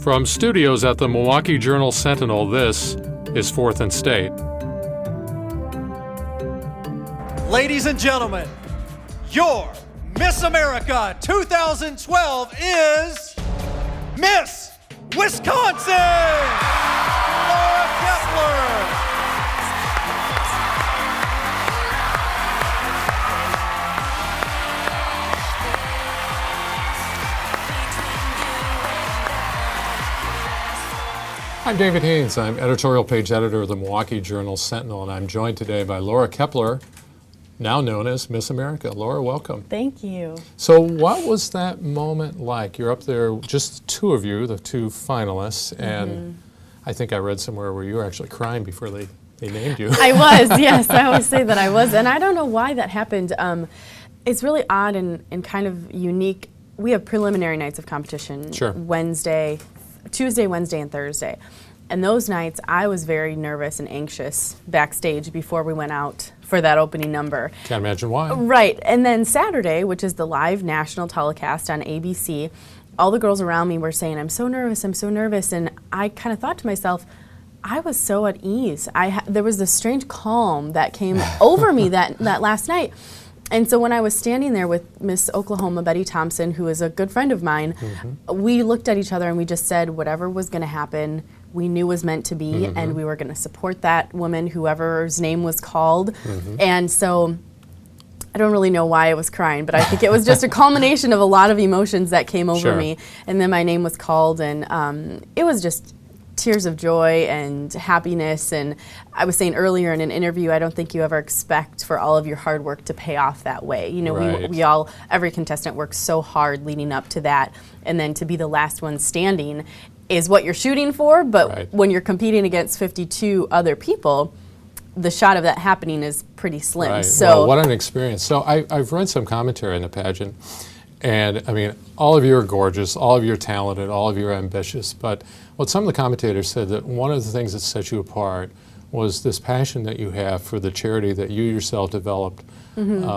From studios at the Milwaukee Journal-Sentinel, this is Fourth and State. Ladies and gentlemen, your Miss America 2012 is Miss Wisconsin, Laura Kaeppeler. I'm David Haynes. I'm editorial page editor of the Milwaukee Journal-Sentinel, and I'm joined today by Laura Kaeppeler, now known as Miss America. Laura, welcome. Thank you. So what was that moment like? You're up there, just the two of you, the two finalists, and I think I read somewhere where you were actually crying before they named you. I was, yes. I always say that I was, and I don't know why that happened. It's really odd and kind of unique. We have preliminary nights of competition, Sure. Tuesday, Wednesday, and Thursday. And those nights, I was very nervous and anxious backstage before we went out for that opening number. Can't imagine why. Right. And then Saturday, which is the live national telecast on ABC, all the girls around me were saying, I'm so nervous, I'm so nervous. And I kind of thought to myself, I was so at ease. There was this strange calm that came over me that last night. And so when I was standing there with Miss Oklahoma, Betty Thompson, who is a good friend of mine, we looked at each other and we just said whatever was going to happen, we knew was meant to be, and we were going to support that woman, whoever's name was called. And so I don't really know why I was crying, but I think it was just a culmination of a lot of emotions that came over me. And then my name was called, and it was just tears of joy and happiness. And I was saying earlier in an interview, I don't think you ever expect for all of your hard work to pay off that way. You know, we all, every contestant works so hard leading up to that, and then to be the last one standing is what you're shooting for, but when you're competing against 52 other people, the shot of that happening is pretty slim. So well, what an experience. So I've read some commentary on the pageant, and I mean, all of you are gorgeous, all of you are talented, all of you are ambitious, but what some of the commentators said that one of the things that set you apart was this passion that you have for the charity that you yourself developed,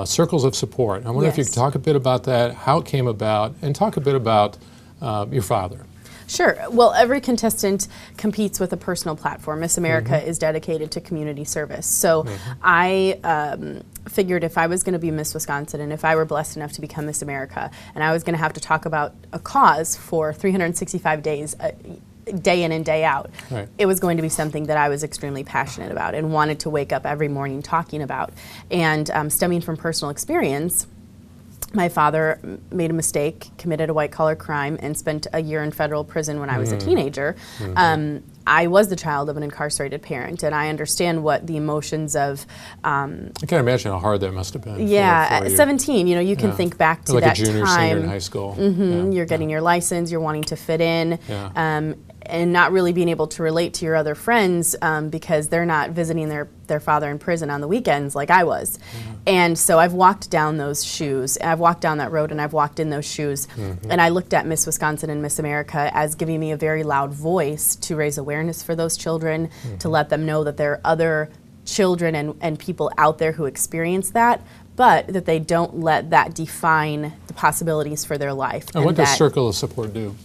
Circles of Support. I wonder if you could talk a bit about that, how it came about, and talk a bit about your father. Sure. Well, every contestant competes with a personal platform. Miss America is dedicated to community service. So I figured if I was going to be Miss Wisconsin, and if I were blessed enough to become Miss America, and I was going to have to talk about a cause for 365 days, day in and day out, it was going to be something that I was extremely passionate about and wanted to wake up every morning talking about. And stemming from personal experience, my father made a mistake, committed a white-collar crime, and spent a year in federal prison when I was a teenager. I was the child of an incarcerated parent, and I understand what the emotions of... I can't imagine how hard that must have been. Yeah, for at 17, you know, you can think back to like that a junior, time. senior in high school. You're getting your license, you're wanting to fit in. And not really being able to relate to your other friends because they're not visiting their father in prison on the weekends like I was. And so I've walked down those shoes, I've walked down that road and I've walked in those shoes. And I looked at Miss Wisconsin and Miss America as giving me a very loud voice to raise awareness for those children, to let them know that there are other children and people out there who experience that, but that they don't let that define the possibilities for their life. And what does Circle of Support do?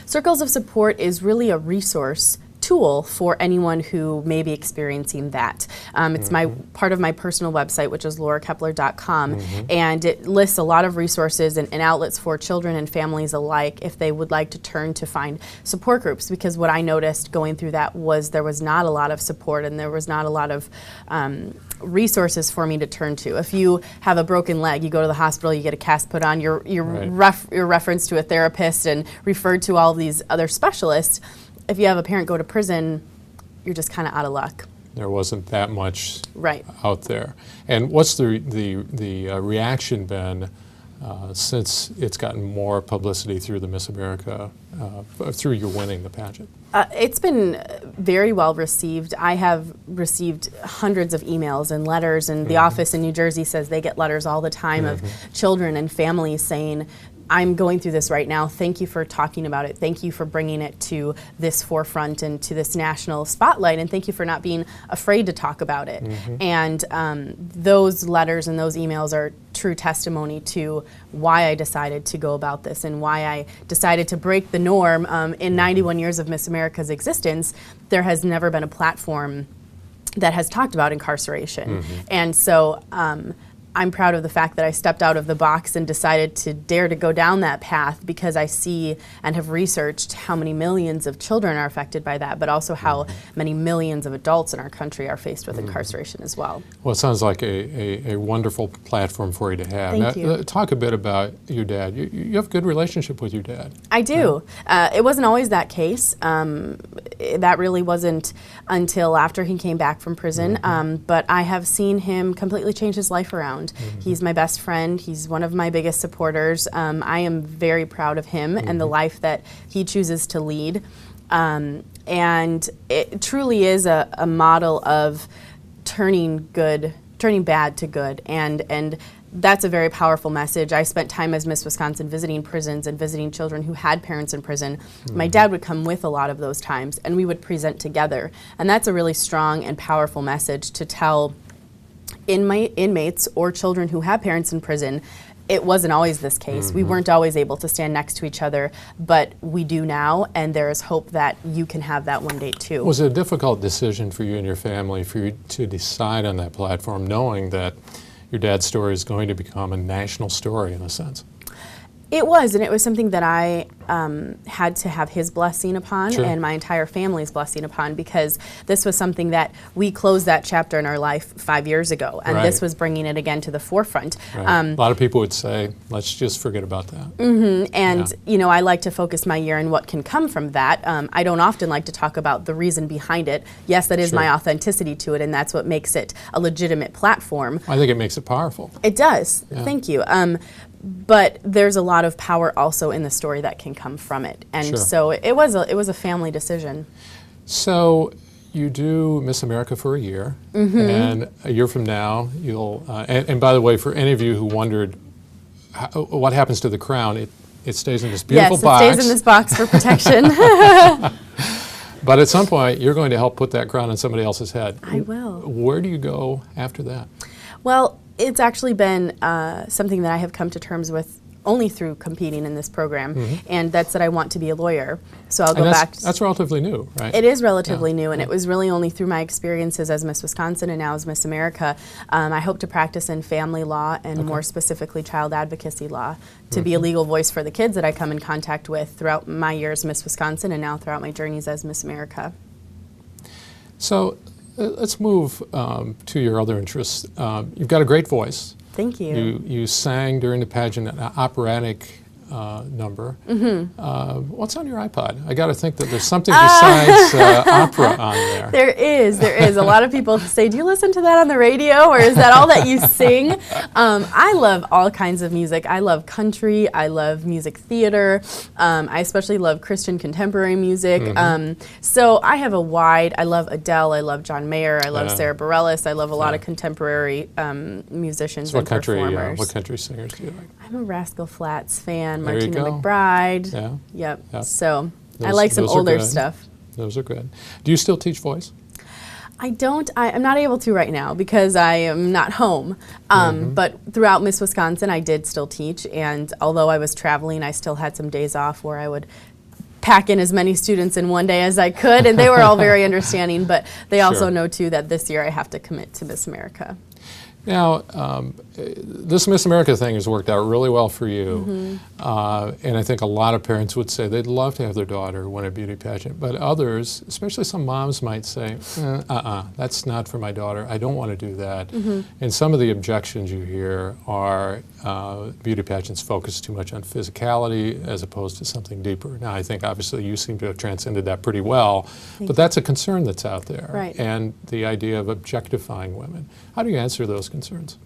Circles of Support is really a resource tool for anyone who may be experiencing that. It's part of my personal website, which is laurakeppler.com, and it lists a lot of resources and outlets for children and families alike if they would like to turn to find support groups, because what I noticed going through that was there was not a lot of support and there was not a lot of resources for me to turn to. If you have a broken leg, you go to the hospital, you get a cast put on, you're referenced to a therapist and referred to all of these other specialists. If you have a parent go to prison, you're just kind of out of luck. There wasn't that much out there. And what's the reaction been since it's gotten more publicity through the Miss America, through your winning the pageant? It's been very well received. I have received hundreds of emails and letters, and the office in New Jersey says they get letters all the time of children and families saying, I'm going through this right now. Thank you for talking about it. Thank you for bringing it to this forefront and to this national spotlight. And thank you for not being afraid to talk about it. And those letters and those emails are true testimony to why I decided to go about this and why I decided to break the norm. In 91 years of Miss America's existence, there has never been a platform that has talked about incarceration. And so I'm proud of the fact that I stepped out of the box and decided to dare to go down that path, because I see and have researched how many millions of children are affected by that, but also how many millions of adults in our country are faced with incarceration as well. Well, it sounds like a wonderful platform for you to have. Thank you. Talk a bit about your dad. You have a good relationship with your dad. I do. It wasn't always that case. That really wasn't until after he came back from prison. But I have seen him completely change his life around. He's my best friend. He's one of my biggest supporters. I am very proud of him and the life that he chooses to lead. And it truly is a model of turning bad to good. And that's a very powerful message. I spent time as Miss Wisconsin visiting prisons and visiting children who had parents in prison. My dad would come with a lot of those times, and we would present together. And that's a really strong and powerful message to tell inmates or children who have parents in prison. It wasn't always this case. We weren't always able to stand next to each other, but we do now, and there is hope that you can have that one day too. Was it a difficult decision for you and your family for you to decide on that platform, knowing that your dad's story is going to become a national story in a sense? It was, and it was something that I had to have his blessing upon and my entire family's blessing upon, because this was something that we closed that chapter in our life 5 years ago, and this was bringing it again to the forefront. A lot of people would say, let's just forget about that. And you know, I like to focus my year on what can come from that. I don't often like to talk about the reason behind it. Yes, that is my authenticity to it, and that's what makes it a legitimate platform. I think it makes it powerful. It does. Thank you. But there's a lot of power also in the story that can come from it, and so it was a family decision. So you do Miss America for a year, and a year from now you'll. And by the way, for any of you who wondered what happens to the crown, it stays in this beautiful box. Yes, it stays in this box for protection. But at some point, you're going to help put that crown on somebody else's head. I will. Where do you go after that? Well, it's actually been something that I have come to terms with only through competing in this program, and that's that I want to be a lawyer. So I'll go back. That's relatively new, right? It is relatively new, and it was really only through my experiences as Miss Wisconsin and now as Miss America. I hope to practice in family law and more specifically child advocacy law, to be a legal voice for the kids that I come in contact with throughout my years as Miss Wisconsin and now throughout my journeys as Miss America. So let's move to your other interests. You've got a great voice. Thank you. You sang during the pageant an operatic number. What's on your iPod? I got to think that there's something besides opera on there. There is. A lot of people say, do you listen to that on the radio, or is that all that you sing? I love all kinds of music. I love country. I love music theater. I especially love Christian contemporary music. So I have I love Adele. I love John Mayer. I love Sarah Bareilles. I love a lot of contemporary musicians and performers. What country singers do you like? I'm a Rascal Flatts fan. There you Martina go. McBride. Yep. So I like some older stuff. Those are good. Do you still teach voice? I don't. I'm not able to right now because I am not home. But throughout Miss Wisconsin, I did still teach. And although I was traveling, I still had some days off where I would pack in as many students in one day as I could. And they were all very understanding. But they also know, too, that this year I have to commit to Miss America. Now, this Miss America thing has worked out really well for you, and I think a lot of parents would say they'd love to have their daughter win a beauty pageant, but others, especially some moms, might say, that's not for my daughter, I don't want to do that. And some of the objections you hear are beauty pageants focus too much on physicality as opposed to something deeper. Now, I think obviously you seem to have transcended that pretty well, but that's a concern that's out there, and the idea of objectifying women. How do you answer those concerns?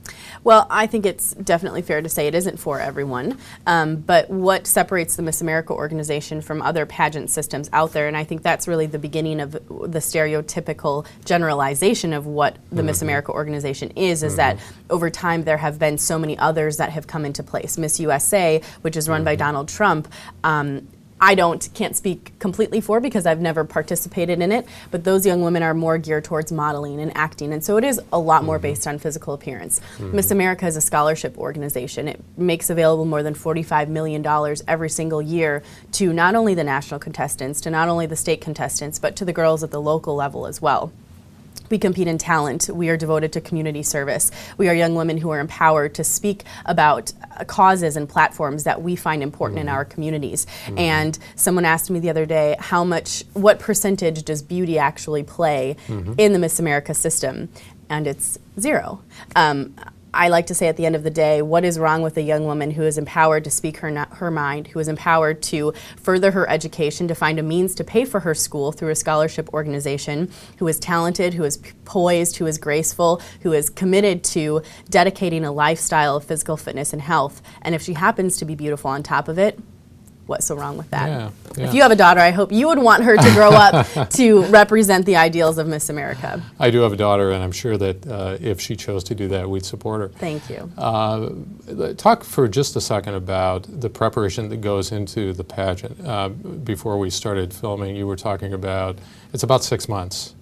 Well, I think it's definitely fair to say it isn't for everyone, but what separates the Miss America organization from other pageant systems out there, and I think that's really the beginning of the stereotypical generalization of what the Miss America organization is that over time there have been so many others that have come into place. Miss USA, which is run by Donald Trump, I can't speak completely for because I've never participated in it, but those young women are more geared towards modeling and acting, and so it is a lot more based on physical appearance. Miss America is a scholarship organization. It makes available more than $45 million every single year to not only the national contestants, to not only the state contestants, but to the girls at the local level as well. We compete in talent. We are devoted to community service. We are young women who are empowered to speak about causes and platforms that we find important in our communities. And someone asked me the other day, what percentage does beauty actually play in the Miss America system? And it's 0. I like to say at the end of the day, what is wrong with a young woman who is empowered to speak her mind, who is empowered to further her education, to find a means to pay for her school through a scholarship organization, who is talented, who is poised, who is graceful, who is committed to dedicating a lifestyle of physical fitness and health, and if she happens to be beautiful on top of it, what's so wrong with that? Yeah. If you have a daughter, I hope you would want her to grow up to represent the ideals of Miss America. I do have a daughter, and I'm sure that if she chose to do that, we'd support her. Thank you. Talk for just a second about the preparation that goes into the pageant. Before we started filming, you were talking about it's about 6 months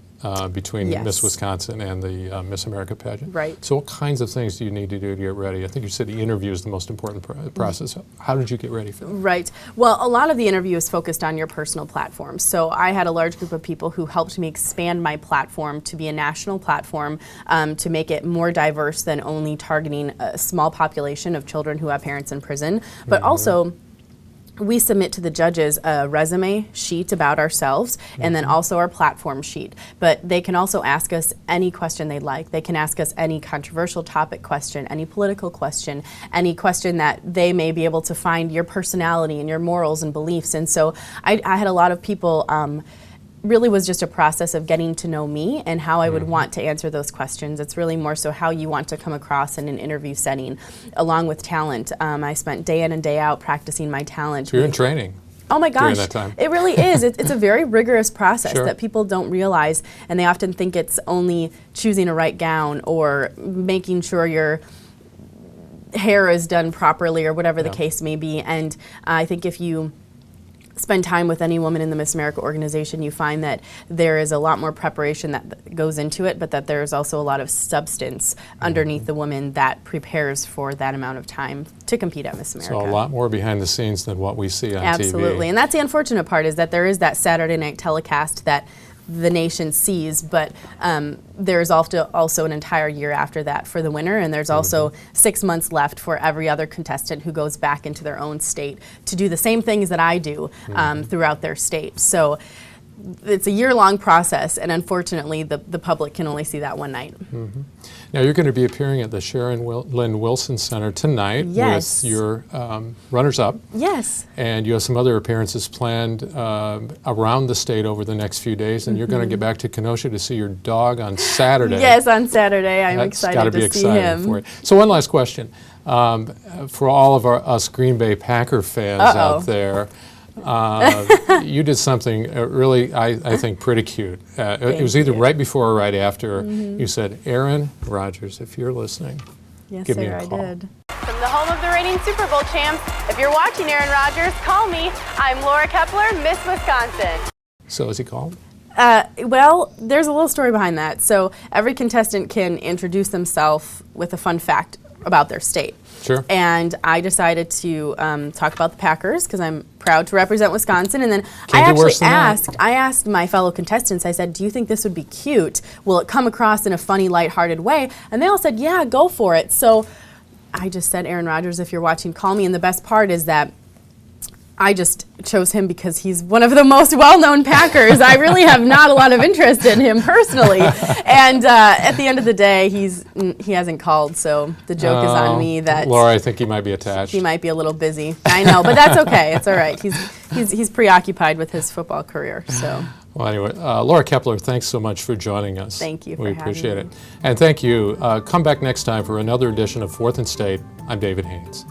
between Miss Wisconsin and the Miss America pageant. Right. So what kinds of things do you need to do to get ready? I think you said the interview is the most important process. How did you get ready for that? Right. Well, a lot of the interview is focused on your personal platform. So I had a large group of people who helped me expand my platform to be a national platform, to make it more diverse than only targeting a small population of children who have parents in prison, but also we submit to the judges a resume sheet about ourselves and then also our platform sheet. But they can also ask us any question they'd like. They can ask us any controversial topic question, any political question, any question that they may be able to find your personality and your morals and beliefs. And so I had a lot of people really was just a process of getting to know me and how I would want to answer those questions. It's really more so how you want to come across in an interview setting, along with talent. I spent day in and day out practicing my talent. So you're in training. Oh my gosh, during that time. It really is. It's a very rigorous process Sure. that people don't realize, and they often think it's only choosing a right gown or making sure your hair is done properly or whatever the case may be. And I think if you spend time with any woman in the Miss America organization, you find that there is a lot more preparation that goes into it, but that there is also a lot of substance underneath the woman that prepares for that amount of time to compete at Miss America. So a lot more behind the scenes than what we see on TV. Absolutely, and that's the unfortunate part, is that there is that Saturday night telecast that the nation sees, but there's also an entire year after that for the winner, and there's also 6 months left for every other contestant who goes back into their own state to do the same things that I do throughout their state. So it's a year-long process, and unfortunately the public can only see that one night. Now you're going to be appearing at the Sharon Lynn Wilson Center tonight with your runners-up. Yes. And you have some other appearances planned around the state over the next few days, and you're going to get back to Kenosha to see your dog on Saturday. Yes, on Saturday. I'm That's excited gotta to be see exciting him. for you. So one last question. For all of us Green Bay Packer fans out there, you did something really, I think, pretty cute. It was either right before or right after. You said, Aaron Rodgers, if you're listening, Yes, give me sir, a call. I did. From the home of the reigning Super Bowl champs, if you're watching Aaron Rodgers, call me. I'm Laura Kaeppeler, Miss Wisconsin. So is he called? Well, there's a little story behind that. So every contestant can introduce themselves with a fun fact about their state. Sure. And I decided to talk about the Packers because I'm proud to represent Wisconsin. And then Can't do worse than that. I asked my fellow contestants, I said, do you think this would be cute? Will it come across in a funny, lighthearted way? And they all said, yeah, go for it. So I just said, Aaron Rodgers, if you're watching, call me. And the best part is that I just chose him because he's one of the most well-known Packers. I really have not a lot of interest in him personally. And at the end of the day, he hasn't called, so the joke is on me that Laura, I think he might be attached. he might be a little busy. I know, but that's okay. It's all right. He's preoccupied with his football career. So Well, anyway, Laura Kaeppeler, thanks so much for joining us. Thank you for We having appreciate me. it. And thank you. Come back next time for another edition of Fourth and State. I'm David Haynes.